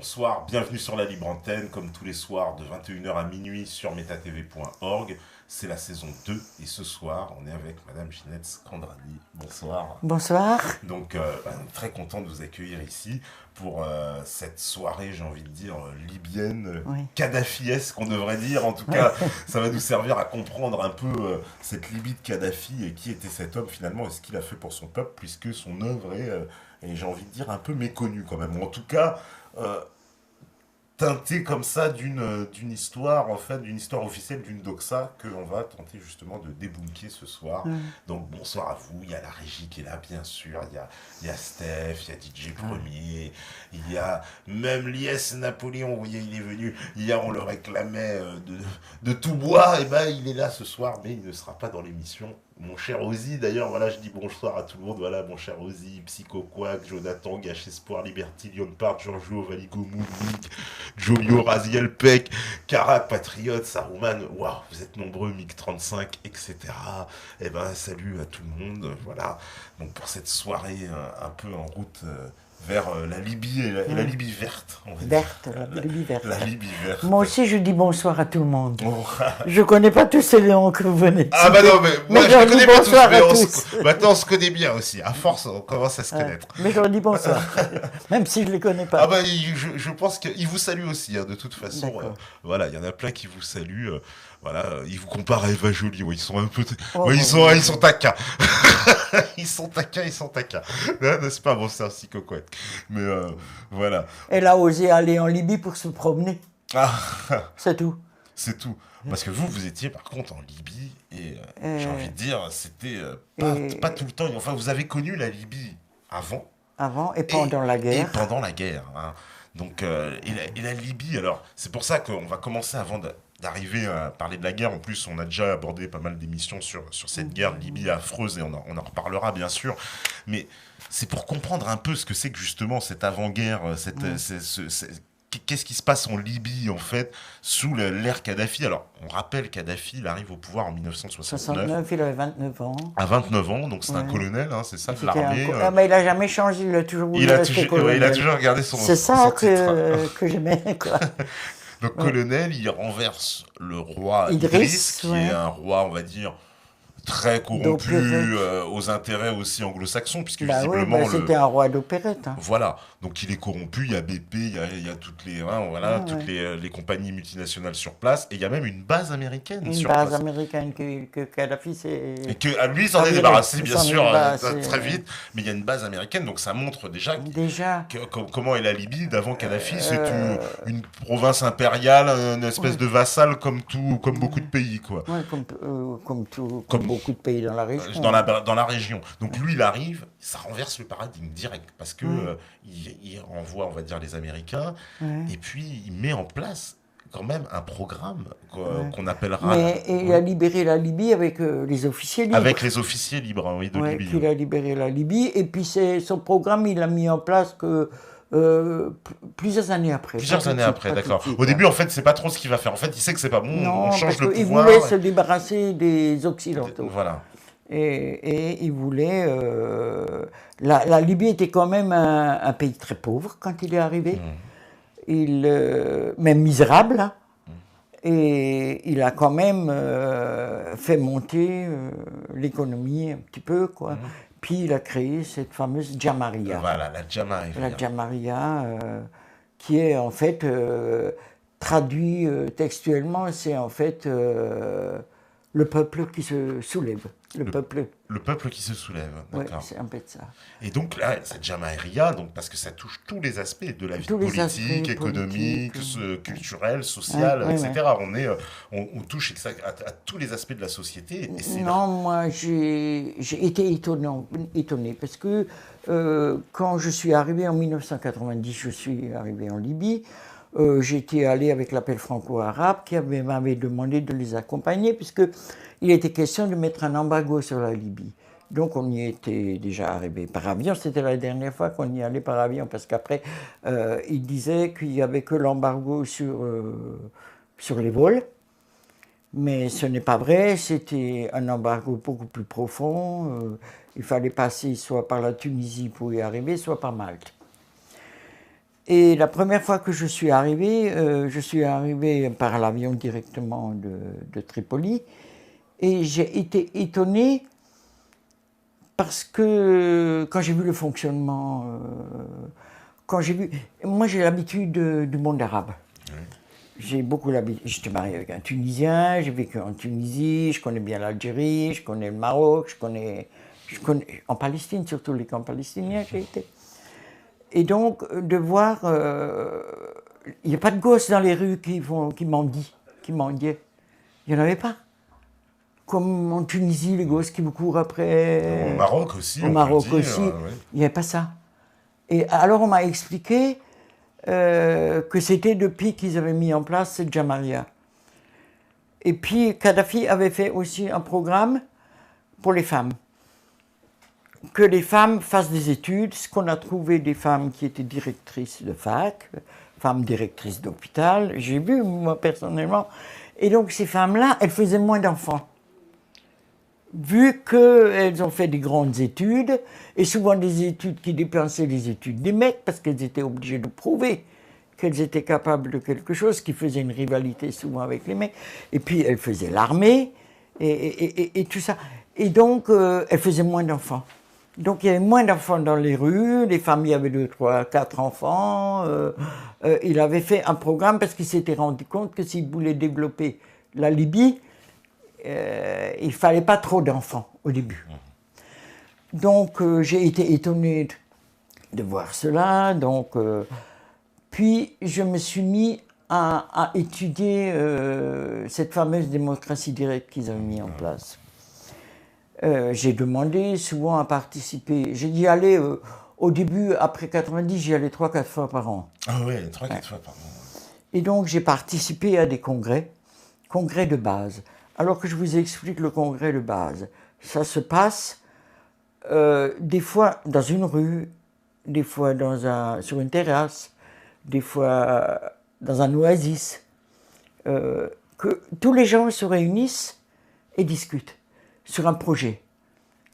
Bonsoir, bienvenue sur la Libre Antenne, comme tous les soirs de 21h à minuit sur metatv.org. C'est la saison 2 et ce soir, on est avec Madame Ginette Scandrani. Bonsoir. Bonsoir. Donc, très content de vous accueillir ici pour cette soirée, j'ai envie de dire, libyenne, Oui. kadhafiesque, on devrait dire. En tout cas, ça va nous servir à comprendre un peu cette Libye de Kadhafi et qui était cet homme finalement et ce qu'il a fait pour son peuple, puisque son œuvre est, j'ai envie de dire, un peu méconnue quand même. Ou en tout cas, teinté comme ça d'une histoire, en fait, d'une histoire officielle, d'une doxa, que l'on va tenter justement de débunker ce soir. Donc bonsoir à vous, il y a la régie qui est là, bien sûr, il y a Steph, il y a DJ Premier, il y a même l'IS Napoléon, vous voyez, il est venu, hier on le réclamait de tout bois, et ben il est là ce soir, mais il ne sera pas dans l'émission. Mon cher Ozzy, d'ailleurs, voilà, je dis bonsoir à tout le monde. Voilà, mon cher Ozzy, Psycho Quack, Jonathan, Gach Espoir, Liberty, Lyon Part, Giorgio, Valigo, Moonweek, Jomio, Raziel Peck, Karak, Patriote, Saruman. Waouh, vous êtes nombreux, MiG35, etc. Eh ben, salut à tout le monde. Voilà, donc pour cette soirée un peu en route vers la Libye et la Libye verte. On va Verte, dire. la Libye verte. La Libye verte. Moi aussi, je dis bonsoir à tout le monde. Oh. Je connais pas tous ces noms que vous venez de Ah bah non, mais moi je leur ne connais dis pas tous, bonsoir mais à tous. maintenant on se connaît bien aussi. À force, on commence à se connaître. Mais je leur dis bonsoir, même si je les connais pas. Ah bah je pense qu'il vous salue aussi, hein, de toute façon. D'accord. Voilà, il y en a plein qui vous saluent. Voilà, ils vous comparent à Eva Jolie. Ouais, ils sont un peu... Oh, ouais, ils oh, sont taquins. Ils sont taquins. Non, n'est-ce pas? Bon, c'est un psychoquette. Mais voilà. Elle a osé aller en Libye pour se promener, Ah, c'est tout. c'est tout. Parce que vous étiez par contre en Libye et j'ai envie de dire, c'était pas tout le temps. Enfin, vous avez connu la Libye avant. Avant et pendant la Et guerre. pendant la guerre. Hein. Donc, et la Libye, alors, c'est pour ça qu'on va commencer avant d'arriver à parler de la guerre. En plus, on a déjà abordé pas mal d'émissions sur cette guerre de Libye affreuse et on en reparlera bien sûr. Mais c'est pour comprendre un peu ce que c'est que justement cette avant-guerre, qu'est-ce qui se passe en Libye en fait sous l'ère Kadhafi. Alors, on rappelle Kadhafi, il arrive au pouvoir en 1969. 69, il avait 29 ans. À 29 ans, donc c'est un Ouais. colonel, hein, c'est ça, de C'était l'armée. Ah, mais il a jamais changé, il a toujours voulu rester colonel. Il a toujours regardé son C'est son ça titre. que j'aimais, quoi. Donc, colonel, il renverse le roi Idriss, Idriss, qui ouais. est un roi, on va dire, très corrompu D'opérette. aux intérêts aussi anglo-saxons, puisque Bah oui, visiblement, c'était un roi d'opérette. Hein. voilà, donc il est corrompu, il y a BP, il y a toutes les, hein, voilà, Ah, toutes ouais. les compagnies multinationales sur place, et il y a même une base américaine Une sur base place. américaine que Kadhafi s'est... Et que à lui, il s'en est viré. débarrassé, Il bien s'en est sûr, débarrassé, très ouais. vite, mais il y a une base américaine, donc ça montre déjà Déjà, comment est la Libye d'avant Kadhafi. C'est une province impériale, une espèce de vassal comme beaucoup de pays, quoi. ouais, comme beaucoup de pays dans la région. Dans la région. Donc lui, il arrive, ça renverse le paradigme direct, parce que il renvoie, on va dire, les Américains, et puis il met en place quand même un programme qu'on appellera... Mais il a libéré la Libye avec les officiers libres. Avec les officiers libres, hein, oui, de Ouais, Libye. qu'il a libéré la Libye. Et puis son programme, il l'a mis en place que plusieurs années après. Plusieurs années après, d'accord. Pas tout de suite, Au début, ouais. en fait, c'est pas trop ce qu'il va faire. En fait, il sait que c'est pas bon, Non, on change parce le qu'il pouvoir. voulait se débarrasser des Occidentaux. Voilà. Et il voulait... la Libye était quand même un pays très pauvre quand il est arrivé. Même misérable. Hein. Et il a quand même fait monter l'économie un petit peu, quoi. Puis il a créé cette fameuse Jamaria. Voilà, la Jamaïque. La Jamaria, qui est en fait, traduit textuellement, c'est en fait le peuple qui se soulève. Le peuple qui se soulève, ouais, d'accord. c'est un peu de ça. Et donc là, cette Jamaïria, donc parce que ça touche tous les aspects de la vie Tous les politique, aspects économique, politiques, culturelle, sociale, ouais, etc. On touche à tous les aspects de la société. Et c'est Non, moi j'ai été étonné parce que quand je suis arrivé en 1990, je suis arrivé en Libye. J'étais allé avec l'appel franco-arabe qui m'avait demandé de les accompagner puisqu'il était question de mettre un embargo sur la Libye. Donc on y était déjà arrivé par avion, c'était la dernière fois qu'on y allait par avion parce qu'après il disait qu'il n'y avait que l'embargo sur les vols. Mais ce n'est pas vrai, c'était un embargo beaucoup plus profond. Il fallait passer soit par la Tunisie pour y arriver, soit par Malte. Et la première fois que je suis arrivé par l'avion directement de Tripoli. Et j'ai été étonné parce que quand j'ai vu le fonctionnement, moi j'ai l'habitude du monde arabe. J'ai beaucoup l'habitude. J'étais marié avec un Tunisien, j'ai vécu en Tunisie, je connais bien l'Algérie, je connais le Maroc, je connais en Palestine, surtout les camps palestiniens j'ai été. Et donc de voir, il n'y a pas de gosses dans les rues qui mendiaient. Il n'y en avait pas. Comme en Tunisie, les gosses qui vous courent après. Au Maroc aussi. Au Maroc aussi. Ouais. Il n'y avait pas ça. Et alors on m'a expliqué que c'était depuis qu'ils avaient mis en place cette Jamaria. Et puis Kadhafi avait fait aussi un programme pour les femmes. Que les femmes fassent des études, ce qu'on a trouvé des femmes qui étaient directrices de fac, femmes directrices d'hôpital, j'ai vu moi personnellement. Et donc ces femmes-là, elles faisaient moins d'enfants. Vu qu'elles ont fait des grandes études, et souvent des études qui dépensaient les études des mecs, parce qu'elles étaient obligées de prouver qu'elles étaient capables de quelque chose, qui faisait une rivalité souvent avec les mecs, et puis elles faisaient l'armée, et tout ça. Et donc, elles faisaient moins d'enfants. Donc il y avait moins d'enfants dans les rues, les familles avaient 2, 3, 4 enfants. Il avait fait un programme parce qu'il s'était rendu compte que s'il voulait développer la Libye, il ne fallait pas trop d'enfants au début. Donc j'ai été étonné de voir cela. Donc, puis je me suis mis à étudier cette fameuse démocratie directe qu'ils avaient mis en place. J'ai demandé souvent à participer. J'ai dû aller au début, après 90, j'y allais 3-4 fois par an. Ah oui, 3-4 fois par an. Et donc j'ai participé à des congrès de base. Alors que je vous explique le congrès de base, ça se passe des fois dans une rue, des fois sur une terrasse, des fois dans un oasis, que tous les gens se réunissent et discutent sur un projet.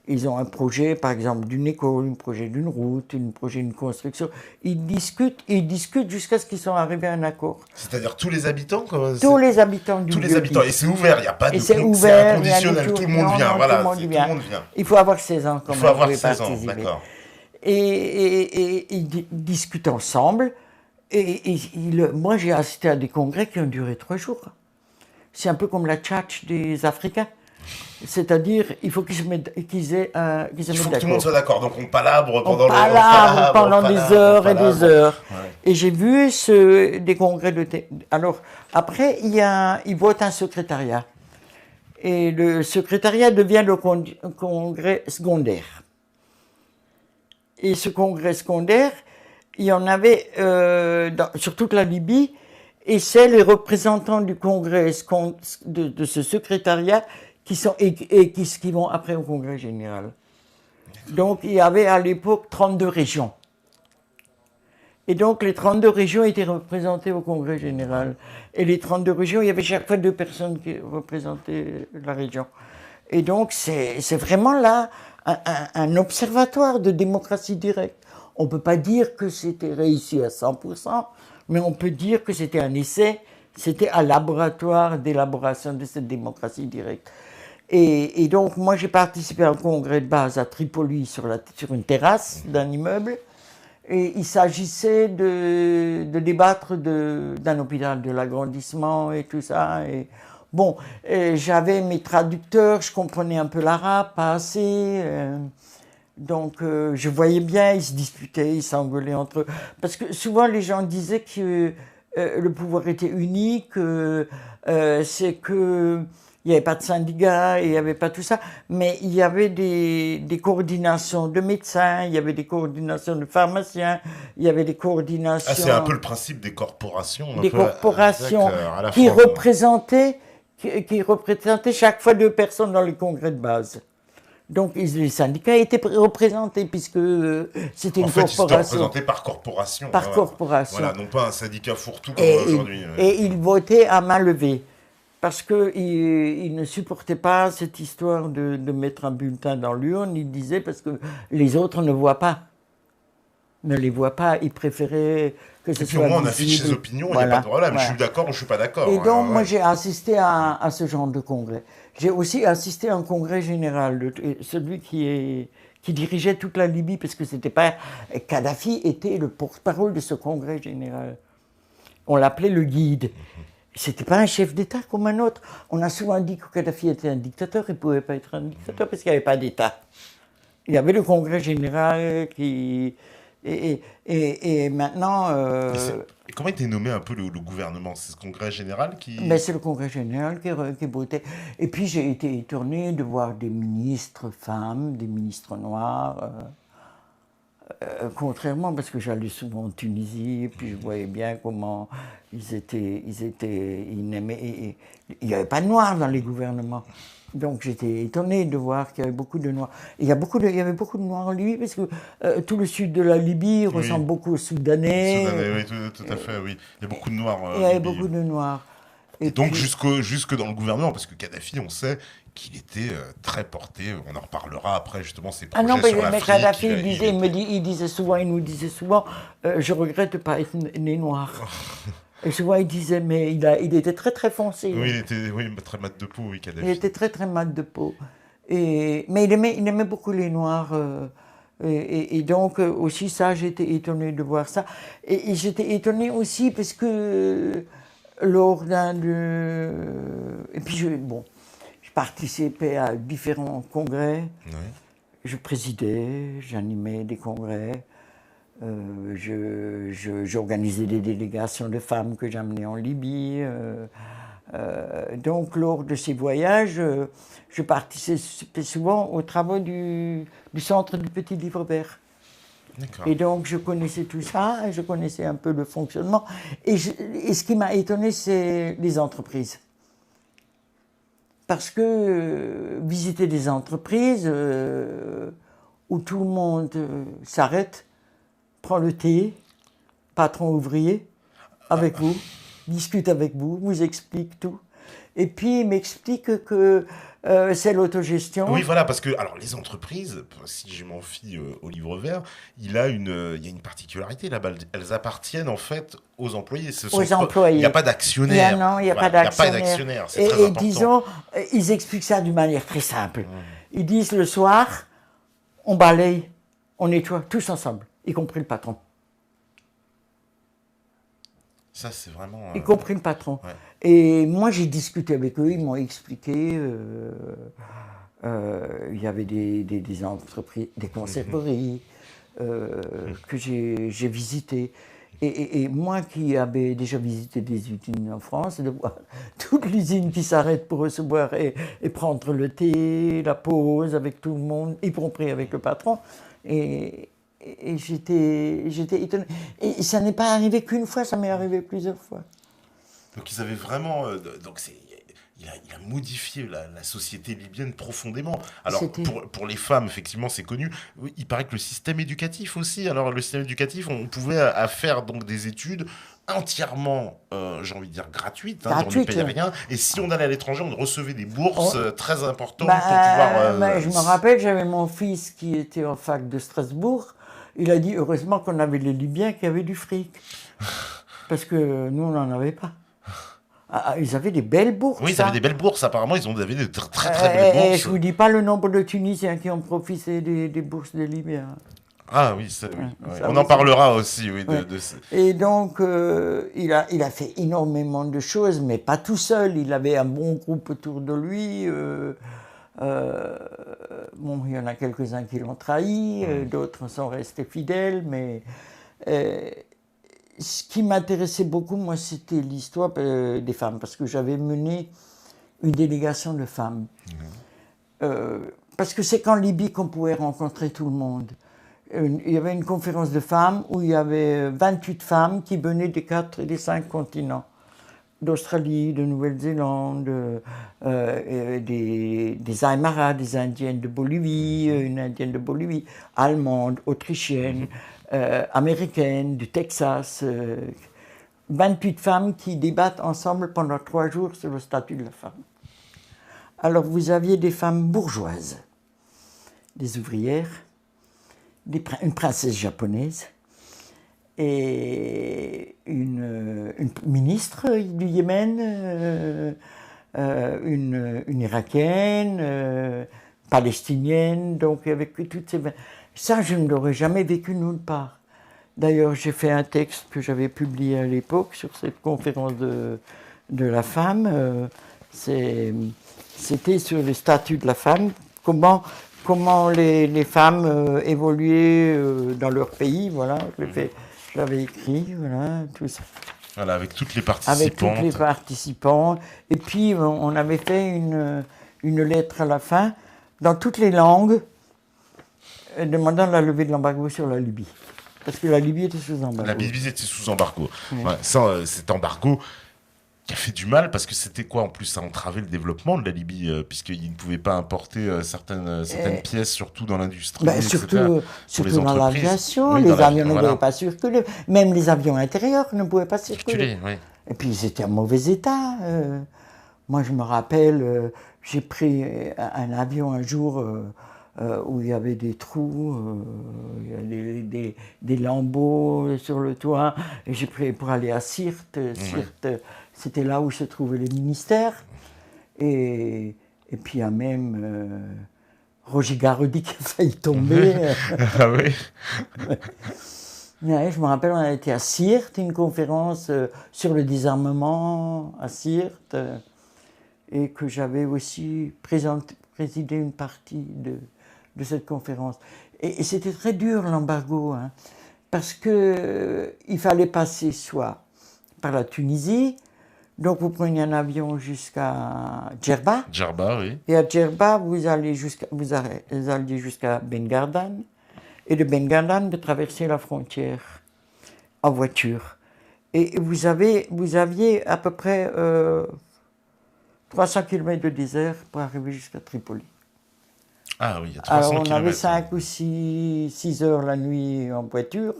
Ils ont un projet, par exemple, d'une école, un projet d'une route, un projet d'une construction. Ils discutent jusqu'à ce qu'ils soient arrivés à un accord. C'est-à-dire tous les habitants Tous les habitants du Tous les habitants. Et c'est ouvert, il n'y a pas de... C'est inconditionnel, tout le monde vient. Voilà, tout le monde vient. Il faut avoir 16 ans quand même. Il faut avoir 16 ans, d'accord. Et ils discutent ensemble. Moi, j'ai assisté à des congrès qui ont duré 3 jours. C'est un peu comme la tchatch des Africains. C'est-à-dire, il faut qu'ils se mettent d'accord. Il faut que tout le monde soit d'accord. Donc on palabre pendant des heures et des heures. Ouais. Et j'ai vu des congrès de... Alors, après, ils votent un secrétariat. Et le secrétariat devient le congrès secondaire. Et ce congrès secondaire, il y en avait sur toute la Libye. Et c'est les représentants du congrès de ce secrétariat qui vont après au congrès général. Donc il y avait à l'époque 32 régions. Et donc les 32 régions étaient représentées au congrès général. Et les 32 régions, il y avait chaque fois 2 personnes qui représentaient la région. Et donc c'est vraiment là un observatoire de démocratie directe. On ne peut pas dire que c'était réussi à 100%, mais on peut dire que c'était un essai, c'était un laboratoire d'élaboration de cette démocratie directe. Et donc, moi, j'ai participé à un congrès de base à Tripoli sur une terrasse d'un immeuble. Et il s'agissait de débattre d'un hôpital, de l'agrandissement et tout ça. Et bon, j'avais mes traducteurs, je comprenais un peu l'arabe, pas assez. Donc, je voyais bien, ils se disputaient, ils s'engueulaient entre eux. Parce que souvent, les gens disaient que le pouvoir était unique, c'est que... Il n'y avait pas de syndicats, il n'y avait pas tout ça, mais il y avait des coordinations de médecins, il y avait des coordinations de pharmaciens, il y avait des coordinations... c'est un peu le principe des corporations. Des corporations qui représentaient chaque fois 2 personnes dans les congrès de base. Donc les syndicats étaient représentés puisque c'était une corporation. Ils étaient représentés par corporation. Par corporation. Voilà, non pas un syndicat fourre-tout comme aujourd'hui. Et ils votaient à main levée. Parce qu'ils ne supportaient pas cette histoire de mettre un bulletin dans l'urne, ils disaient parce que les autres ne voient pas. ne les voit pas. Ils préféraient que ce Et puis soit au moins on affiche visible. ses opinions, il n'y a Voilà, pas de problème, je voilà. suis d'accord ou je suis pas d'accord. Et donc, moi, Ouais. j'ai assisté à ce genre de congrès. J'ai aussi assisté à un congrès général, celui qui dirigeait toute la Libye, parce que c'était pas... Kadhafi était le porte-parole de ce congrès général. On l'appelait le guide. C'était pas un chef d'État comme un autre. On a souvent dit que Kadhafi était un dictateur, il ne pouvait pas être un dictateur parce qu'il n'y avait pas d'État. Il y avait le congrès général qui... Et maintenant... Et comment était nommé un peu le gouvernement? C'est ce congrès général qui... Ben, c'est le congrès général qui votait. Et puis j'ai été étonné de voir des ministres femmes, des ministres noirs. Contrairement, parce que j'allais souvent en Tunisie, et puis je voyais bien comment il n'y avait pas de noirs dans les gouvernements. Donc j'étais étonné de voir qu'il y avait beaucoup de noirs. Et il y avait beaucoup de noirs en Libye, parce que tout le sud de la Libye ressemble beaucoup aux Soudanais. Soudanais, oui, tout à fait, oui. Il y a beaucoup de noirs. Il y avait beaucoup de noirs. Et donc jusque dans le gouvernement, parce que Kadhafi, on sait qu'il était très porté, on en reparlera après justement ses projets sur l'Afrique. Kadhafi, il nous disait souvent, je regrette de ne pas être né noir. Et souvent il disait, mais il était très très foncé. Oui, il était très mat de peau, oui, Kadhafi. Il était très très mat de peau. Mais il aimait beaucoup les noirs. Et donc aussi ça, j'étais étonnée de voir ça. Et j'étais étonnée aussi parce que lors et puis je participais à différents congrès. Ouais. Je présidais, j'animais des congrès. J'organisais des délégations de femmes que j'amenais en Libye. Donc, lors de ces voyages, je participais souvent aux travaux du centre du Petit Livre Vert. Et donc, je connaissais tout ça, et je connaissais un peu le fonctionnement. Et ce qui m'a étonné, c'est les entreprises. Parce que visiter des entreprises où tout le monde s'arrête, prend le thé, patron ouvrier, avec vous, discute avec vous, vous explique tout. Et puis il m'explique que c'est l'autogestion. Oui, voilà, parce que alors les entreprises, si je m'en fie au livre vert, il y a une particularité là-bas. Elles appartiennent en fait aux employés. Aux employés. Il n'y a pas d'actionnaire. Non, il n'y a pas d'actionnaire. C'est très important. Disons, ils expliquent ça d'une manière très simple. Ils disent le soir, on balaye, on nettoie tous ensemble, y compris le patron. Ça, c'est vraiment... Y compris le patron. Ouais. Et moi, j'ai discuté avec eux, ils m'ont expliqué. Il y avait des entreprises, des conserveries que j'ai visitées. Et moi qui avais déjà visité des usines en France, de voir toute l'usine qui s'arrête pour recevoir et prendre le thé, la pause avec tout le monde, y compris avec le patron. Et j'étais étonné. Et ça n'est pas arrivé qu'une fois, ça m'est arrivé plusieurs fois. Donc ils avaient vraiment... il a modifié la société libyenne profondément. Alors pour les femmes, effectivement, c'est connu. Il paraît que le système éducatif aussi. Alors le système éducatif, on pouvait faire donc des études entièrement, j'ai envie de dire, gratuites. On ne payait rien. Et si on allait à l'étranger, on recevait des bourses très importantes pour pouvoir... je me rappelle, j'avais mon fils qui était en fac de Strasbourg. Il a dit, heureusement qu'on avait les Libyens qui avaient du fric. Parce que nous, on n'en avait pas. Ils avaient des belles bourses. Oui, ils avaient des belles bourses. Apparemment, ils avaient de très, très belles bourses. Et je ne vous dis pas le nombre de Tunisiens qui ont profité des bourses des Libyens. Ah oui, ça, on en parlera aussi. Oui, Et donc, il a fait énormément de choses, mais pas tout seul. Il avait un bon groupe autour de lui. Bon, il y en a quelques-uns qui l'ont trahi, d'autres sont restés fidèles, mais ce qui m'intéressait beaucoup, moi, c'était l'histoire des femmes, parce que j'avais mené une délégation de femmes. Parce que c'est qu'en Libye qu'on pouvait rencontrer tout le monde. Il y avait une conférence de femmes où il y avait 28 femmes qui venaient des 5 continents. D'Australie, de Nouvelle-Zélande, des Aymara, des Indiennes de Bolivie, une Indienne de Bolivie, allemande, autrichienne, américaine, du Texas. 28 femmes qui débattent ensemble pendant 3 jours sur le statut de la femme. Alors vous aviez des femmes bourgeoises, des ouvrières, une princesse japonaise, et une ministre du Yémen, une irakienne, palestinienne, donc avec toutes ces... Ça, je ne l'aurais jamais vécu nulle part. D'ailleurs, j'ai fait un texte que j'avais publié à l'époque sur cette conférence de la femme. C'était sur le statut de la femme, comment les femmes évoluaient dans leur pays, voilà. Je l'avais écrit, voilà, tout ça. Voilà, avec toutes les participantes. Avec toutes les participants. Et puis, on avait fait une lettre à la fin, dans toutes les langues, demandant la levée de l'embargo sur la Libye. Parce que la Libye était sous embargo. La Libye était sous embargo. Oui. Ouais, cet embargo qui a fait du mal, parce que c'était quoi en plus? Ça entravait le développement de la Libye, puisqu'ils ne pouvaient pas importer certaines pièces, surtout dans l'industrie, surtout dans l'aviation. Oui, les avions ne pouvaient pas circuler. Même les avions intérieurs ne pouvaient pas circuler. Oui. Et puis ils étaient en mauvais état. Moi, je me rappelle, j'ai pris un avion un jour où il y avait des trous, des lambeaux sur le toit. Et j'ai pris pour aller à Sirte. Sirte, c'était là où se trouvaient les ministères. Et puis il y a même Roger Garaudy qui a failli tomber. Ah oui. Ouais, je me rappelle, on a été à Sirte, une conférence sur le désarmement à Sirte, et que j'avais aussi présidé une partie de cette conférence. Et c'était très dur l'embargo, hein, parce qu'il fallait passer soit par la Tunisie, donc vous preniez un avion jusqu'à Djerba. Djerba, oui. Et à Djerba, vous alliez jusqu'à Ben Gardan. Et de Ben Gardan, de traverser la frontière en voiture. Et vous aviez à peu près 300 km de désert pour arriver jusqu'à Tripoli. Ah oui, il y a 300 Alors on avait kilomètres. 5 ou 6 heures la nuit en voiture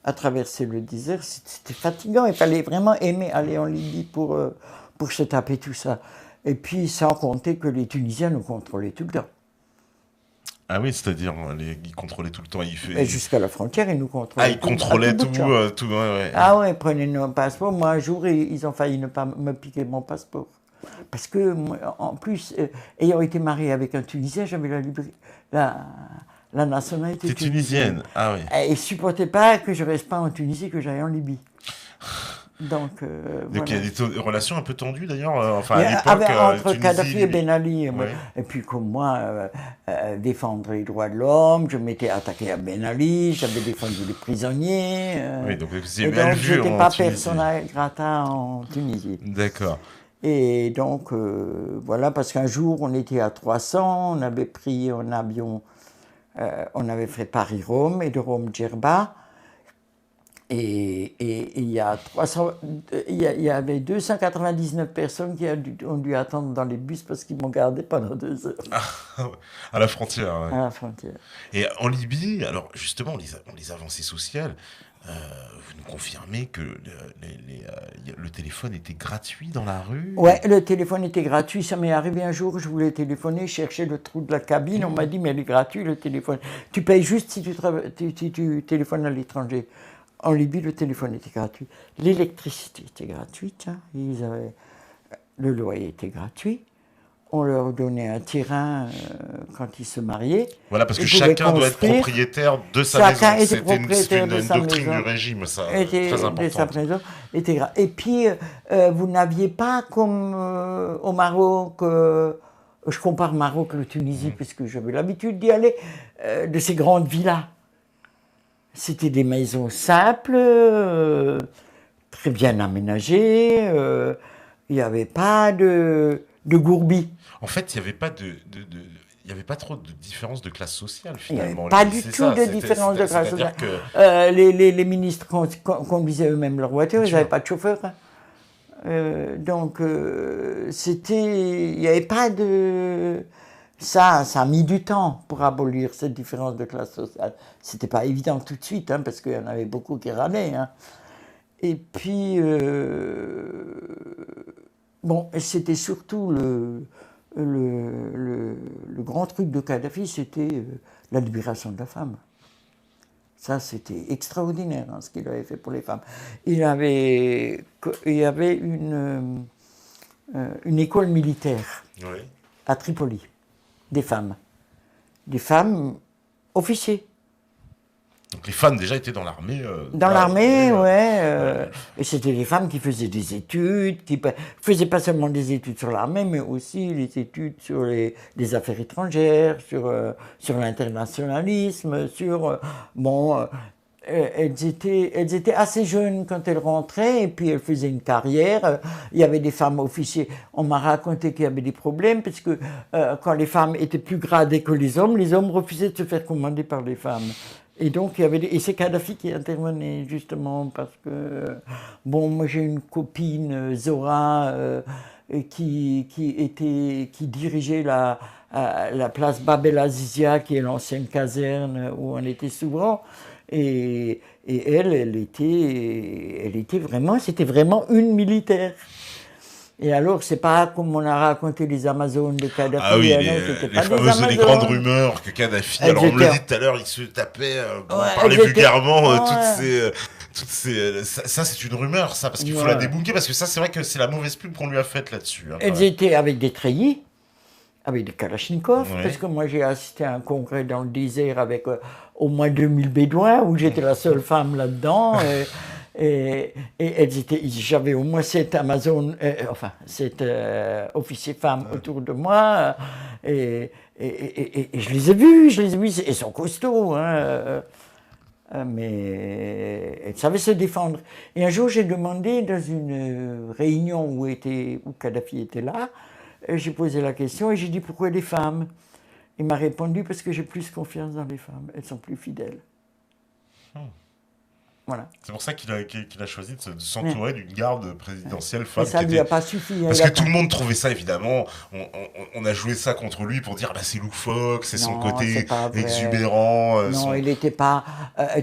à traverser le désert. C'était fatigant, il fallait vraiment aimer aller en Libye pour se taper tout ça. Et puis sans compter que les Tunisiens nous contrôlaient tout le temps. Ah oui, c'est-à-dire, ils contrôlaient tout le temps. Et jusqu'à la frontière, ils nous contrôlaient. Ah, ils contrôlaient tout, ouais. Ah ouais, ils prenaient nos passeports. Moi, un jour, ils ont failli ne pas me piquer mon passeport. Parce que, en plus, ayant été marié avec un Tunisien, j'avais la nationalité tunisienne. Ah oui. Et ils ne supportaient pas que je ne reste pas en Tunisie, que j'aille en Libye. Donc il y a des relations un peu tendues d'ailleurs, à l'époque. Entre Kadhafi et Ben Ali. Ouais. Et puis comme moi, défendre les droits de l'homme, je m'étais attaqué à Ben Ali, j'avais défendu les prisonniers. Oui, donc je n'étais pas persona grata en Tunisie. D'accord. Et donc voilà, parce qu'un jour on était à 300, on avait pris un avion, on avait fait Paris-Rome et de Rome-Djerba. Et il y avait 299 personnes qui ont dû attendre dans les bus parce qu'ils m'ont gardé pendant 2 heures. À la frontière. Ouais. À la frontière. Et en Libye, alors justement, les avancées sociales, vous nous confirmez que le téléphone était gratuit dans la rue? Ouais, le téléphone était gratuit. Ça m'est arrivé un jour, je voulais téléphoner, chercher le trou de la cabine. On m'a dit, mais il est gratuit le téléphone. Tu payes juste si tu téléphones à l'étranger. En Libye, le téléphone était gratuit. L'électricité était gratuite. Hein. Le loyer était gratuit. On leur donnait un terrain quand ils se mariaient. Voilà, parce que chacun doit être propriétaire de sa maison. C'était une doctrine du régime, ça, très importante. Et puis, vous n'aviez pas comme au Maroc, je compare Maroc et la Tunisie, puisque j'avais l'habitude d'y aller, de ces grandes villas. C'était des maisons simples, très bien aménagées. Il n'y avait pas de gourbi. En fait, il n'y avait pas il n'y avait pas trop de différence de classe sociale, finalement. Pas du tout de différence de classe sociale. Les ministres conduisaient eux-mêmes leur voiture, ils n'avaient pas de chauffeur. Donc, il n'y avait pas de... Ça a mis du temps pour abolir cette différence de classe sociale. C'était pas évident tout de suite, hein, parce qu'il y en avait beaucoup qui râlaient. Hein. Et puis, bon, c'était surtout le grand truc de Kadhafi, c'était la libération de la femme. Ça, c'était extraordinaire, hein, ce qu'il avait fait pour les femmes. Il y avait une école militaire à Tripoli, des femmes officiers. Donc les femmes déjà étaient dans l'armée. Dans l'armée, ouais. Et c'était des femmes qui faisaient des études, qui faisaient pas seulement des études sur l'armée, mais aussi les études sur les affaires étrangères, sur l'internationalisme, elles étaient assez jeunes quand elles rentraient, et puis elles faisaient une carrière. Il y avait des femmes officiers. On m'a raconté qu'il y avait des problèmes, parce que quand les femmes étaient plus gradées que les hommes refusaient de se faire commander par les femmes. Et donc, et c'est Kadhafi qui intervenait, justement, parce que, moi j'ai une copine, Zora, qui dirigeait la place Bab el Azizia, qui est l'ancienne caserne où on était souvent. Et elle était vraiment, c'était vraiment une militaire. Et alors, c'est pas comme on a raconté les Amazones de Kadhafi. Ah oui, les grandes rumeurs que Kadhafi, alors on me l'a dit tout à l'heure, il se tapait, pour parler vulgairement, ça c'est une rumeur, ça, parce qu'il faut la débunker, parce que ça c'est vrai que c'est la mauvaise pub qu'on lui a faite là-dessus. Hein, elles étaient avec des treillis, avec des kalachnikovs, parce que moi j'ai assisté à un congrès dans le désert avec au moins 2000 bédouins, où j'étais la seule femme là-dedans. Et j'avais au moins 7 Amazones, 7 officiers femmes autour de moi, et je les ai vus, ils sont costauds, hein, mais elles savaient se défendre. Et un jour, j'ai demandé dans une réunion où Kadhafi était là, j'ai posé la question et j'ai dit pourquoi les femmes? Il m'a répondu parce que j'ai plus confiance dans les femmes, elles sont plus fidèles. Voilà. C'est pour ça qu'il a choisi de s'entourer d'une garde présidentielle femme. Et ça lui a pas suffi. Parce que tout le monde trouvait ça, évidemment. On a joué ça contre lui pour dire c'est loufoque, c'est son côté exubérant. Non, il n'était pas.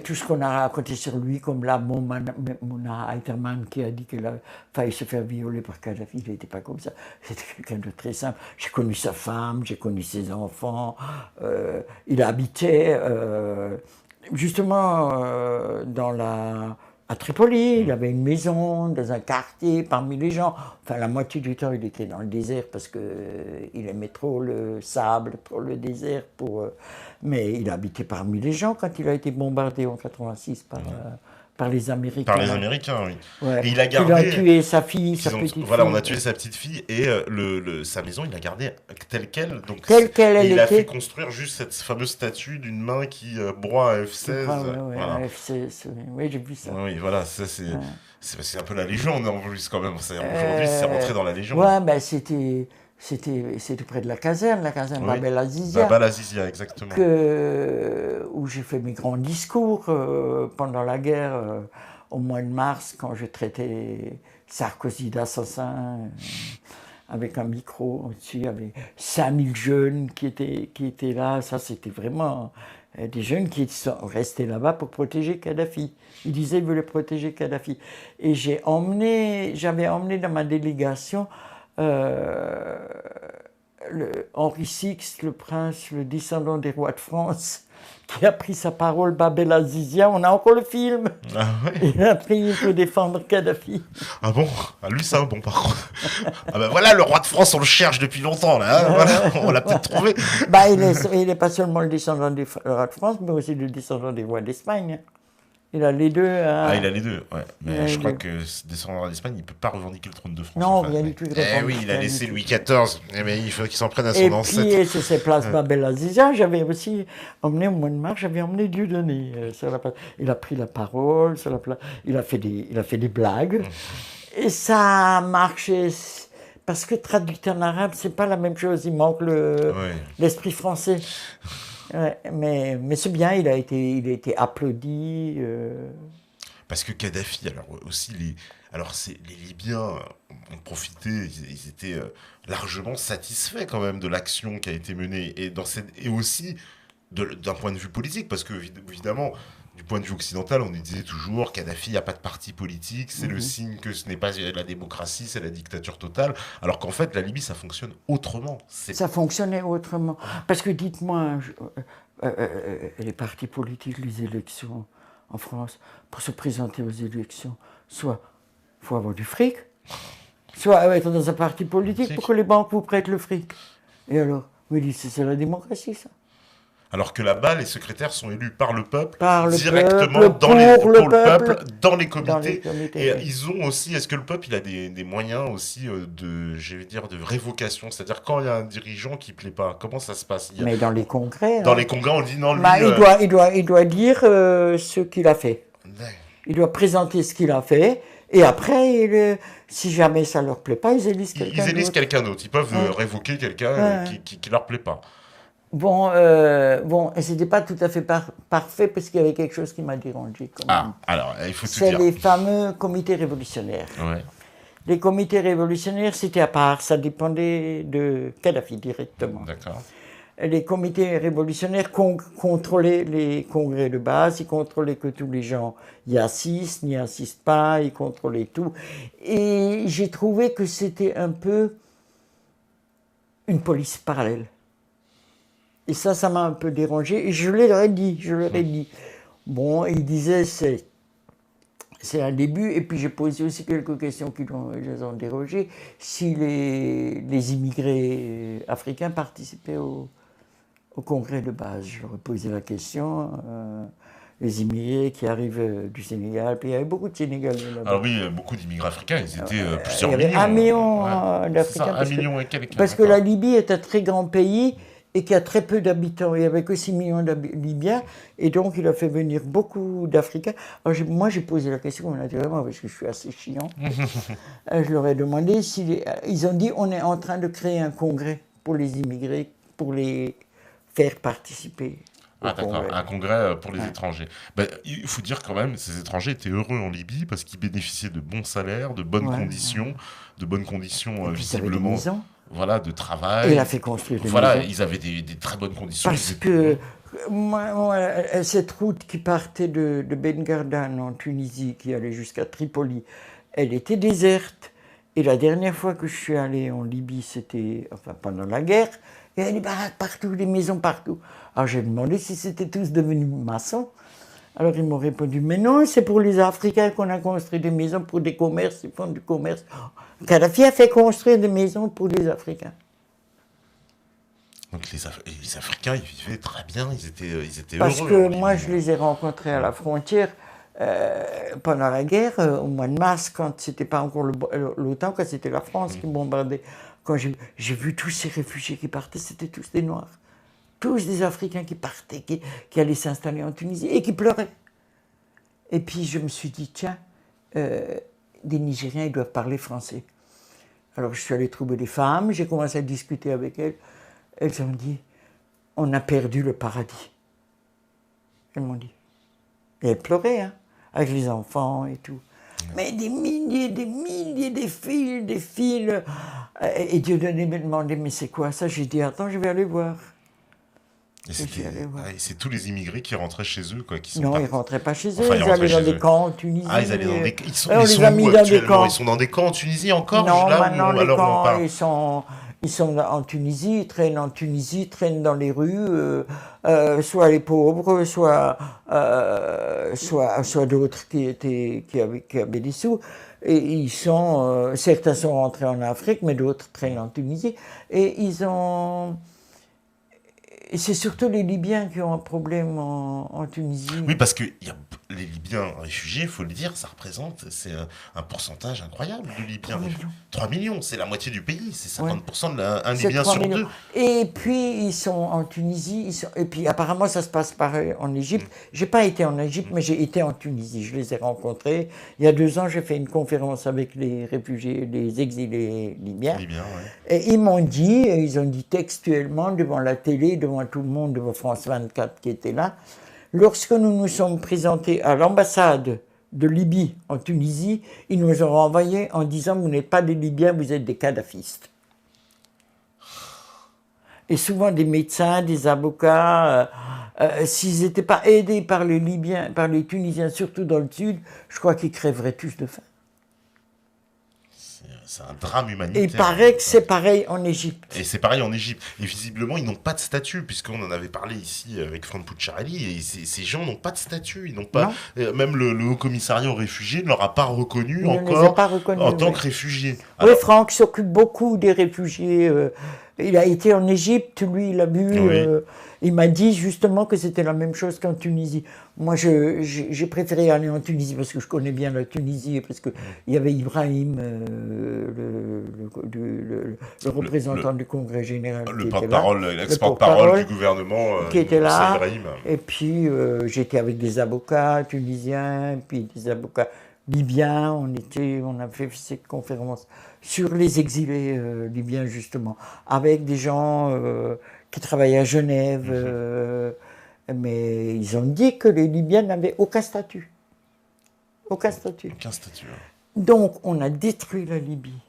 Tout ce qu'on a raconté sur lui, comme là, Mona Heitermann qui a dit qu'il a failli se faire violer par Kadhafi, il n'était pas comme ça. C'était quelqu'un de très simple. J'ai connu sa femme, j'ai connu ses enfants. Il habitait. Justement, à Tripoli, il avait une maison dans un quartier parmi les gens. Enfin, la moitié du temps, il était dans le désert parce qu'il aimait trop le sable, trop le désert. Mais il habitait parmi les gens quand il a été bombardé en 86 par les Américains. Par les Américains, oui. Ouais. Et il a gardé. Il a tué sa fille, sa petite fille. Voilà, on a tué sa petite fille et sa maison, il l'a gardée telle qu'elle. Donc telle qu'elle elle était. Il a fait construire juste cette fameuse statue d'une main qui broie à F16. Voilà. F16, oui, j'ai vu ça. Oui, voilà, ça c'est un peu la légende en plus quand même. Aujourd'hui, c'est rentré dans la légende. Ouais, ben c'était près de la caserne Bab el Azizia. Bab el Azizia, exactement. Où j'ai fait mes grands discours pendant la guerre, au mois de mars, quand je traitais Sarkozy d'assassin, avec un micro au-dessus, il y avait 5000 jeunes qui étaient là. Ça, c'était vraiment des jeunes qui sont restés là-bas pour protéger Kadhafi. Ils disaient qu'ils voulaient protéger Kadhafi. Et j'avais emmené dans ma délégation Henri VI, le prince, le descendant des rois de France, qui a pris sa parole, Bab el Azizia. On a encore le film. Ah ouais. Il a pris pour défendre Kadhafi. Ah bon? Ah lui, ça, bon, par contre. Ah ben voilà, le roi de France, on le cherche depuis longtemps, là. Hein, voilà, on l'a peut-être trouvé. Il n'est pas seulement le descendant des rois de France, mais aussi le descendant des rois d'Espagne. Il a les deux. Ah, il a les deux, ouais. Mais je crois que descendant d'Espagne, il ne peut pas revendiquer le trône de France. Non, rien du tout. Oui, il a laissé Louis XIV. Mais il faut qu'il s'en prenne à son ancêtre. Et puis, sur ces places Bab el Azizia, j'avais aussi emmené, au mois de mars, j'avais emmené Dieudonné sur la place. Il a pris la parole sur la place. Il a fait des blagues. Et ça a marché. Parce que traduit en arabe, c'est pas la même chose. Il manque l'esprit français. Ouais, mais c'est bien, il a été applaudi. Parce que Kadhafi, alors aussi les Libyens ont profité, ils étaient largement satisfaits quand même de l'action qui a été menée et aussi d'un point de vue politique, parce que évidemment, du point de vue occidental, on nous disait toujours Kadhafi n'a pas de parti politique, c'est le signe que ce n'est pas la démocratie, c'est la dictature totale. Alors qu'en fait, la Libye, ça fonctionne autrement. Ça fonctionnait autrement. Parce que dites-moi, les partis politiques, les élections en France, pour se présenter aux élections, soit il faut avoir du fric, soit être dans un parti politique pour que les banques vous prêtent le fric. Et alors, oui, c'est la démocratie, ça. Alors que là-bas, les secrétaires sont élus par le peuple, directement peuple, pour le peuple, dans les comités. Et oui. ils ont aussi, est-ce que le peuple, il a des moyens aussi de révocation? C'est-à-dire quand il y a un dirigeant qui ne plaît pas, comment ça se passe? Mais dans les congrès. Dans les congrès, on dit non, lui... il doit dire ce qu'il a fait. Il doit présenter ce qu'il a fait. Et après, si jamais ça ne leur plaît pas, ils élisent quelqu'un d'autre. Ils élisent quelqu'un d'autre. Ils peuvent révoquer quelqu'un qui ne leur plaît pas. Bon, et c'était pas tout à fait parfait parce qu'il y avait quelque chose qui m'a dérangé. Alors, il faut tout dire. C'est dire. les fameux comités révolutionnaires. Ouais. Les comités révolutionnaires, c'était à part, ça dépendait de Kadhafi directement. D'accord. Les comités révolutionnaires contrôlaient les congrès de base, ils contrôlaient que tous les gens y assistent, n'y assistent pas, ils contrôlaient tout. Et j'ai trouvé que c'était un peu une police parallèle. Et ça m'a un peu dérangé. Et je leur ai dit. Bon, ils disaient, c'est un début. Et puis j'ai posé aussi quelques questions qui les ont dérogés. Si les immigrés africains participaient au congrès de base. Je leur ai posé la question. Les immigrés qui arrivent du Sénégal. Puis il y avait beaucoup de Sénégalais là-bas. Alors oui, beaucoup d'immigrés africains. Ils étaient plusieurs millions. Il y avait 1 million d'Africains. Un million et quelques. Parce que la Libye est un très grand pays et qui a très peu d'habitants. Il n'y avait que 6 millions de Libyens, et donc il a fait venir beaucoup d'Africains. Alors moi j'ai posé la question, naturellement, parce que je suis assez chiant. Je leur ai demandé ils ont dit on est en train de créer un congrès pour les immigrés, pour les faire participer. Ah d'accord, un congrès pour les étrangers. Ben, il faut dire quand même, ces étrangers étaient heureux en Libye parce qu'ils bénéficiaient de bons salaires, de bonnes conditions, visiblement. Voilà, de travail. Et il a fait construire des maisons. Voilà, ils avaient des très bonnes conditions. Parce que cette route qui partait de Ben Gardan en Tunisie, qui allait jusqu'à Tripoli, elle était déserte. Et la dernière fois que je suis allé en Libye, c'était pendant la guerre, il y avait des baraques partout, des maisons partout. Alors j'ai demandé si c'était tous devenus maçons. Alors ils m'ont répondu, mais non, c'est pour les Africains qu'on a construit des maisons pour des commerces, ils font du commerce. Kadhafi a fait construire des maisons pour les Africains. Donc les Africains, ils vivaient très bien, ils étaient Parce heureux. Parce que moi, je les ai rencontrés à la frontière pendant la guerre, au mois de mars, quand c'était pas encore l'OTAN, quand c'était la France qui bombardait. Quand j'ai vu tous ces réfugiés qui partaient, c'était tous des Noirs. Tous des Africains qui partaient, qui allaient s'installer en Tunisie et qui pleuraient. Et puis je me suis dit, tiens, des Nigériens, ils doivent parler français. Alors je suis allé trouver des femmes, j'ai commencé à discuter avec elles. Elles ont dit, on a perdu le paradis. Elles m'ont dit. Et elles pleuraient, hein, avec les enfants et tout. Mais des milliers, des fils. Et Dieudonné me demandait, mais c'est quoi ça? J'ai dit, attends, je vais aller voir. Et c'est tous les immigrés qui rentraient chez eux, quoi, qui sont Non, partis. ils rentraient pas chez eux, Enfin, ils allaient dans des camps en Tunisie. Ah, ils allaient dans des camps. Ils sont où actuellement? Ils sont dans des camps en Tunisie encore? Non, là maintenant, où, les camps, ils sont en Tunisie, ils traînent dans les rues, soit les pauvres, soit d'autres qui avaient des sous. Et certains sont rentrés en Afrique, mais d'autres traînent en Tunisie. Et c'est surtout les Libyens qui ont un problème en Tunisie. Oui, parce que les Libyens réfugiés, il faut le dire, c'est un pourcentage incroyable de Libyens réfugiés. 3 millions, c'est la moitié du pays, c'est 50% d'un Libyen sur deux. Et puis, ils sont en Tunisie, et puis apparemment, ça se passe pareil en Égypte. J'ai pas été en Égypte, mais j'ai été en Tunisie, je les ai rencontrés. Il y a 2 ans, j'ai fait une conférence avec les réfugiés, les exilés libyens. Et ils m'ont dit, ils ont dit textuellement, devant la télé, devant tout le monde, devant France 24 qui était là, lorsque nous nous sommes présentés à l'ambassade de Libye en Tunisie, ils nous ont renvoyés en disant vous n'êtes pas des Libyens, vous êtes des kadhafistes. Et souvent des médecins, des avocats, s'ils n'étaient pas aidés par les Libyens, par les Tunisiens, surtout dans le sud, je crois qu'ils crèveraient tous de faim. C'est un drame humanitaire. Et il paraît que c'est pareil en Égypte. Et c'est pareil en Égypte. Et visiblement, ils n'ont pas de statut, puisqu'on en avait parlé ici avec Franck Pucciarelli, et ces gens n'ont pas de statut. Ils n'ont pas, même le Haut Commissariat aux réfugiés ne leur a pas reconnu encore en tant que réfugiés. Oui, Franck s'occupe beaucoup des réfugiés. Il a été en Égypte, lui, il a vu. Il m'a dit justement que c'était la même chose qu'en Tunisie. Moi, j'ai préféré aller en Tunisie parce que je connais bien la Tunisie, parce qu'il y avait Ibrahim, le représentant du Congrès général. Le porte-parole, l'ex-porte-parole du gouvernement qui était là. Ibrahim. Et puis, j'étais avec des avocats tunisiens, puis des avocats libyens. On a fait cette conférence sur les exilés libyens, justement, avec des gens qui travaillaient à Genève, mais ils ont dit que les Libyens n'avaient aucun statut. Aucun statut. Aucun statut. Donc, on a détruit la Libye.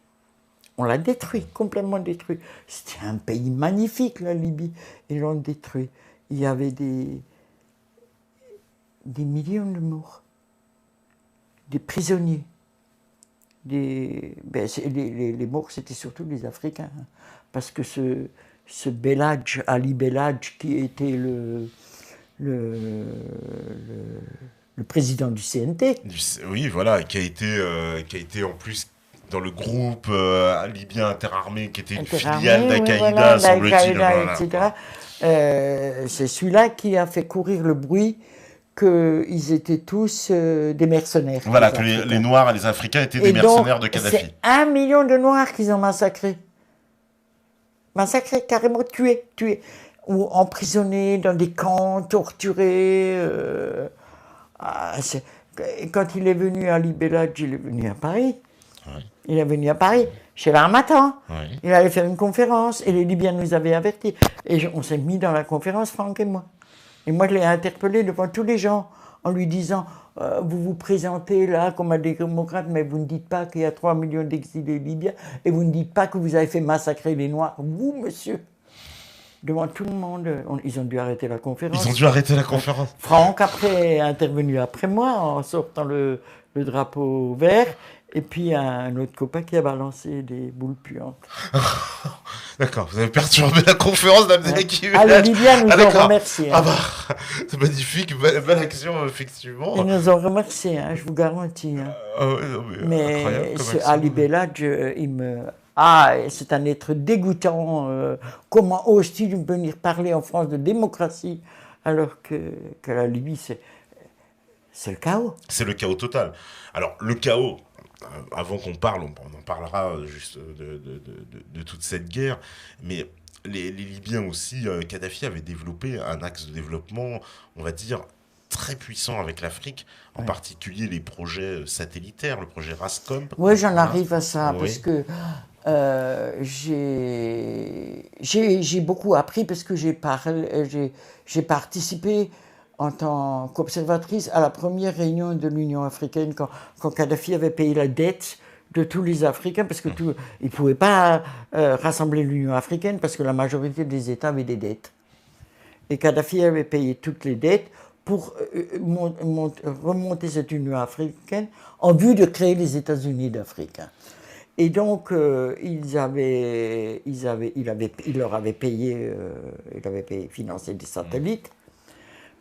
On l'a détruit, complètement détruit. C'était un pays magnifique, la Libye. Ils l'ont détruit. Il y avait des millions de morts, des prisonniers. Les morts, c'était surtout les Africains. Hein, parce que ce Belhadj, Ali Belhadj, qui était le président du CNT. Oui, voilà, qui a été en plus dans le groupe libyen interarmé, qui était une filiale d'Al-Qaïda, semble-t-il. Etc. C'est celui-là qui a fait courir le bruit qu'ils étaient tous des mercenaires. Voilà, que les Noirs et les Africains étaient des mercenaires de Kadhafi. C'est 1 million de Noirs qu'ils ont massacrés. Massacrés, carrément tués. Ou emprisonnés dans des camps, torturés. Quand il est venu à Ali Belhadj, il est venu à Paris. Oui. Il est venu à Paris, chez l'Harmattan. Oui. Il allait faire une conférence, et les Libyens nous avaient avertis. Et on s'est mis dans la conférence, Franck et moi. Et moi, je l'ai interpellé devant tous les gens, en lui disant vous vous présentez là comme un démocrate, mais vous ne dites pas qu'il y a 3 millions d'exilés libyens, et vous ne dites pas que vous avez fait massacrer les Noirs. Vous, monsieur, devant tout le monde, ils ont dû arrêter la conférence. Ils ont dû arrêter la conférence. Franck, après, est intervenu après moi, en sortant le drapeau vert, et puis un autre copain qui a balancé des boules puantes. D'accord, vous avez perturbé la conférence d'Abdelhaki. Ah, les Libyens nous ont remerciés. Ah bah, c'est magnifique, belle action, effectivement. Ils nous ont remerciés, hein, je vous garantis. Hein. Mais ce Ali Belhadj, c'est un être dégoûtant. Comment ose-t-il venir parler en France de démocratie alors que la Libye, c'est le chaos. C'est le chaos total. Alors, le chaos, avant qu'on parle, on en parlera juste de toute cette guerre, mais les Libyens aussi, Kadhafi avait développé un axe de développement, on va dire, très puissant avec l'Afrique, en particulier les projets satellitaires, le projet RASCOM. Oui, j'en arrive à ça, parce que j'ai beaucoup appris, parce que j'ai participé en tant qu'observatrice à la première réunion de l'Union africaine, quand Kadhafi avait payé la dette de tous les Africains, parce que il ne pouvait pas rassembler l'Union africaine, parce que la majorité des États avaient des dettes. Et Kadhafi avait payé toutes les dettes pour remonter cette Union africaine en vue de créer les États-Unis d'Afrique. Et donc, il leur avait financé des satellites,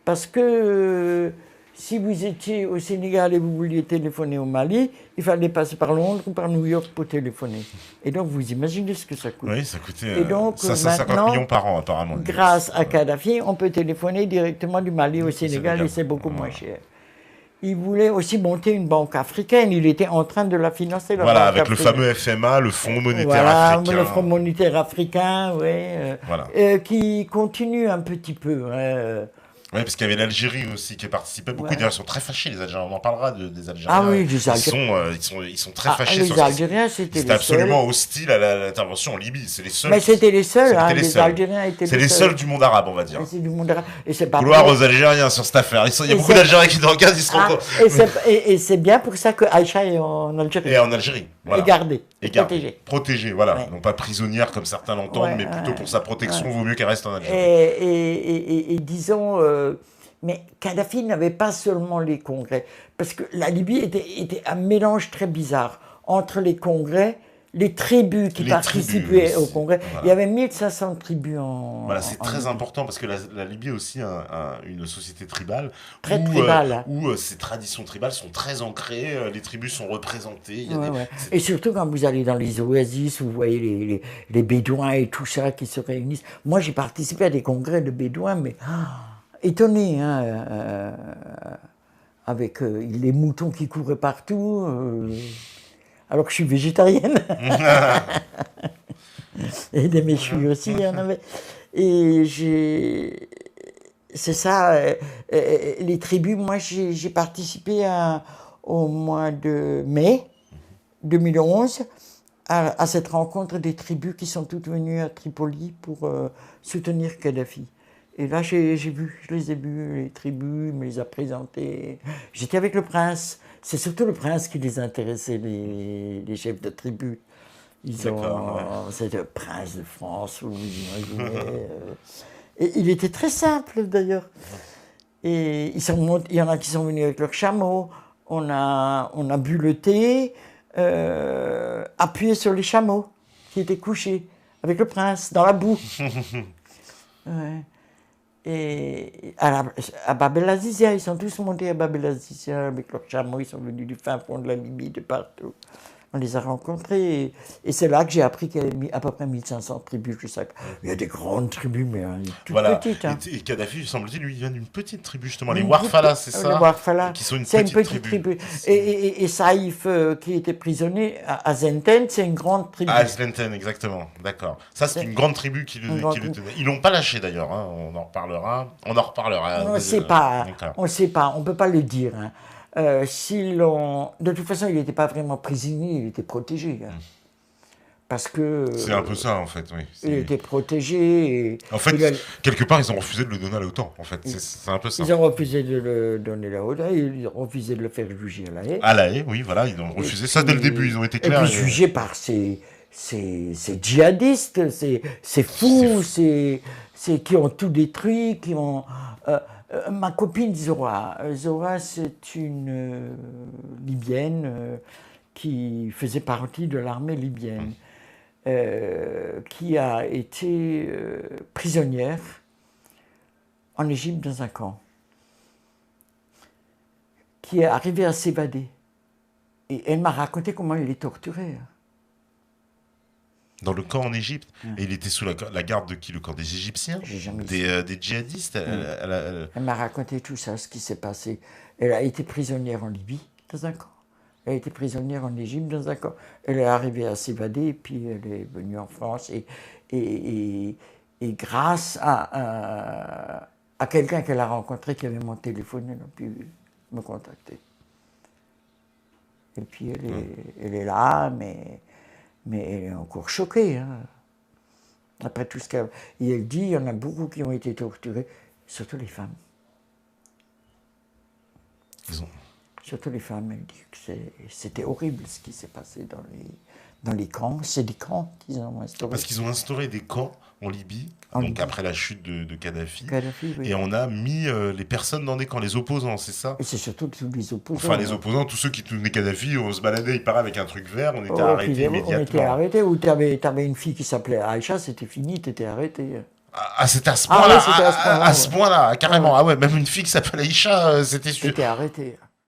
parce que si vous étiez au Sénégal et vous vouliez téléphoner au Mali, il fallait passer par Londres ou par New York pour téléphoner. Et donc, vous imaginez ce que ça coûte. Oui, ça coûtait et donc, 550 millions par an, apparemment. Grâce à Kadhafi, on peut téléphoner directement du Mali au Sénégal et c'est beaucoup moins cher. Il voulait aussi monter une banque africaine. Il était en train de la financer. Voilà, avec le fameux FMA, le Fonds monétaire africain. Le Fonds monétaire africain, qui continue un petit peu. Oui, parce qu'il y avait l'Algérie aussi qui participait beaucoup. D'ailleurs, ils sont très fâchés, les Algériens. On en parlera des Algériens. Ah oui, les Algériens. Ils sont très fâchés. Les Algériens, c'était absolument hostile à l'intervention en Libye. C'est les seuls. Mais c'était les seuls. Les Algériens étaient les seuls. C'est les seuls du monde arabe, on va dire. C'est du monde arabe. Et c'est pas gloire aux Algériens sur cette affaire. Il y a beaucoup d'Algériens qui nous regardent, ils se rendent compte. Et c'est bien pour ça que Aïcha est en Algérie. Et en Algérie. Voilà. Et gardée. Et protégée. Protégée, voilà. Non pas prisonnière comme certains l'entendent, mais plutôt pour sa protection, vaut mieux qu'elle reste en Algérie. Et disons. Mais Kadhafi n'avait pas seulement les congrès, parce que la Libye était un mélange très bizarre entre les congrès, les tribus qui Les participaient tribus au aussi, congrès. voilà. Il y avait 1500 tribus en... Voilà, c'est en très Libye. important parce que la Libye est aussi une société tribale Très où, tribale. ces traditions tribales sont très ancrées, les tribus sont représentées. Il y a Ouais, des... ouais. Et surtout quand vous allez dans les oasis, vous voyez les bédouins et tout ça qui se réunissent. Moi, j'ai participé à des congrès de bédouins, mais étonné, hein, avec les moutons qui couraient partout, alors que je suis végétarienne. Et des méchus aussi, il y en avait. Et c'est ça, les tribus, moi j'ai participé au mois de mai 2011 à cette rencontre des tribus qui sont toutes venues à Tripoli pour soutenir Kadhafi. Et là, je les ai vus, les tribus, il me les a présentés. J'étais avec le prince. C'est surtout le prince qui les intéressait, les chefs de tribus. C'est le prince de France, vous imaginez. Et il était très simple, d'ailleurs. Et il y en a qui sont venus avec leurs chameaux. On a bu le thé, appuyé sur les chameaux qui étaient couchés, avec le prince, dans la boue. Ouais. Et à Bab el Azizia, ils sont tous montés à Bab el Azizia avec leurs chameaux, ils sont venus du fin fond de la Libye, de partout. On les a rencontrés et c'est là que j'ai appris qu'il y avait à peu près 1500 tribus. Il y a des grandes tribus, mais toutes petites. Hein. Et Kadhafi, semble-t-il, lui, il vient d'une petite tribu, justement, les Warfala, c'est ça? Les Warfala, qui sont une c'est petite tribu. Et Saïf, qui était prisonnier à Zenten, c'est une grande tribu. Ah, Zenten, exactement, d'accord. Ça, c'est une grande tribu qui le tenait. Ils l'ont pas lâché, d'ailleurs, hein. On en reparlera. On ne sait pas, on ne sait pas, on ne peut pas le dire. Hein. De toute façon, il n'était pas vraiment prisonnier, il était protégé. Hein. Parce que... C'est un peu ça, en fait, oui. Il était protégé. En fait, quelque part, ils ont refusé de le donner à l'OTAN, en fait. C'est un peu ça. Ils ont refusé de le donner à l'OTAN, ils ont refusé de le faire juger à La Haye. À La Haye, oui, voilà, ils ont refusé ça dès le début, ils ont été clairs. Et puis jugé par ces djihadistes, ces fous, qui ont tout détruit, qui ont... ma copine Zora, c'est une Libyenne qui faisait partie de l'armée libyenne, qui a été prisonnière en Égypte dans un camp, qui est arrivée à s'évader. Et elle m'a raconté comment il est torturé. Dans le camp en Égypte. Et il était sous la garde de qui? Le camp des Égyptiens? Des djihadistes? Elle m'a raconté tout ça, ce qui s'est passé. Elle a été prisonnière en Libye, dans un camp. Elle a été prisonnière en Égypte, dans un camp. Elle est arrivée à s'évader, et puis elle est venue en France. Et grâce à quelqu'un qu'elle a rencontré, qui avait mon téléphone, elle a pu me contacter. Et puis elle est là, mais elle est encore choquée. Hein. Après tout ce qu'elle... Et elle dit, il y en a beaucoup qui ont été torturés, surtout les femmes. Surtout les femmes, elle dit que c'était horrible ce qui s'est passé dans les camps. C'est des camps qu'ils ont instaurés. Parce qu'ils ont instauré des camps en Libye, après la chute de Kadhafi. Oui. Et on a mis les personnes dans des camps, les opposants, c'est ça? Et c'est surtout tous les opposants. Enfin, les opposants, tous ceux qui tenaient Kadhafi, on se baladait, il paraît, avec un truc vert, on était arrêtés immédiatement. On était arrêtés, ou t'avais une fille qui s'appelait Aïcha, c'était fini, t'étais arrêté. Ah, c'était à ce point-là, à ce point-là, carrément. Ah ouais, même une fille qui s'appelle Aïcha, c'était sûr. T'étais arrêté.